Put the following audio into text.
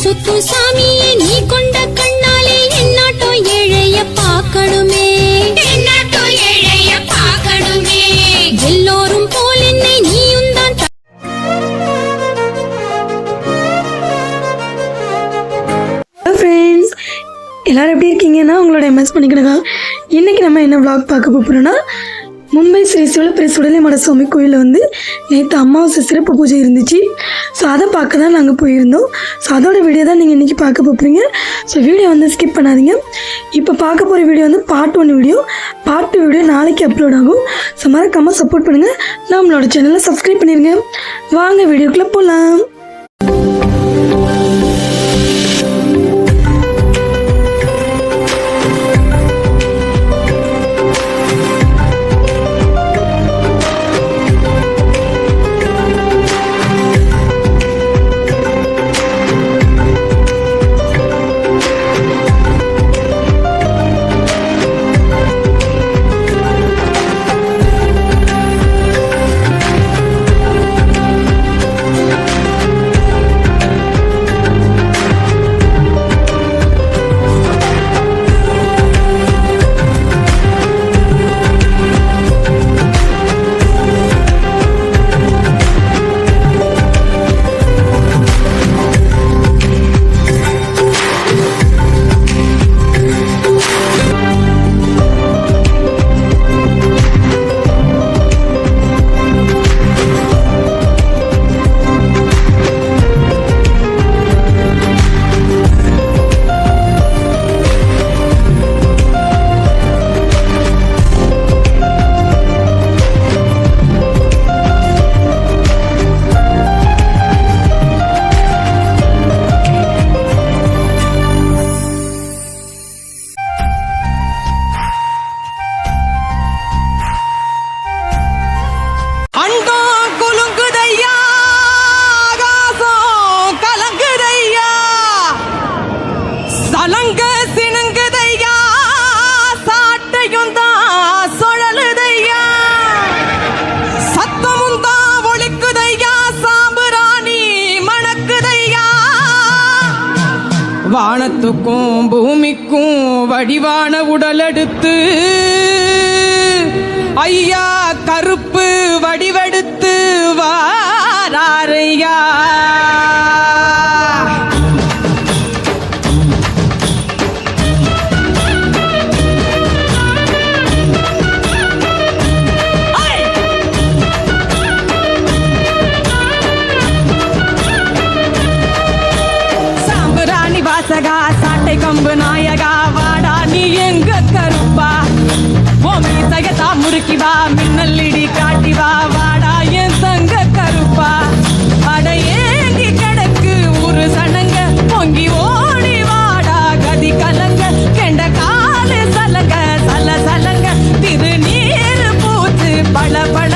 சுத்தும் சாமியே நீ கொண்ட கண்ணாலே என்னாட்டோ ஏழைய பார்க்கணுமே, என்னாட்டோ ஏழைய பார்க்கணுமே. எல்லோரும் போல் என்னை நீயும் தான். ஃப்ரெண்ட்ஸ், எல்லாரும் எப்படி இருக்கீங்கன்னா உங்களோட எம்எஸ் பண்ணிக்கிடுங்க. இன்றைக்கி நம்ம என்ன விளாக் பார்க்க போகிறோன்னா, மும்பை ஸ்ரீ சிவலப்பெரிய சுடலைமட சுவாமி கோயிலில் வந்து நேற்று அமாவாசை சிறப்பு பூஜை இருந்துச்சு. ஸோ அதை பார்க்க தான் நாங்கள் போயிருந்தோம். ஸோ அதோட வீடியோ தான் நீங்கள் இன்றைக்கி பார்க்க போகிறீங்க. ஸோ வீடியோ வந்து ஸ்கிப் பண்ணாதீங்க. இப்போ பார்க்க போகிற வீடியோ வந்து பார்ட் 1 வீடியோ. பார்ட் 2 வீடியோ நாளைக்கு அப்லோட் ஆகும். ஸோ மறக்காமல் சப்போர்ட் பண்ணுங்கள். நம்மளோட சேனலை சப்ஸ்கிரைப் பண்ணிடுங்க. வாங்க வீடியோக்குள்ளே போகலாம். வானத்துக்கும் பூமிக்கும் வடிவான உடலெடுத்து ஐயா கருப்பு வடிவெடுத்து வாராரையா. சாட்டை கம்பு நாயகா வாடா நீ எங்க கருப்பா, ஓமி சகதா முறுக்கி வா மின்னல் இடி காட்டி வா வாடா என் தங்க கருப்பா. அட ஏங்கி கிடக்கு ஒரு சனங்க பொங்கி ஓடி வாடா கதி கலங்க கெண்ட காலு சலங்க சல சலங்க திருநீர் பூத்து பல பல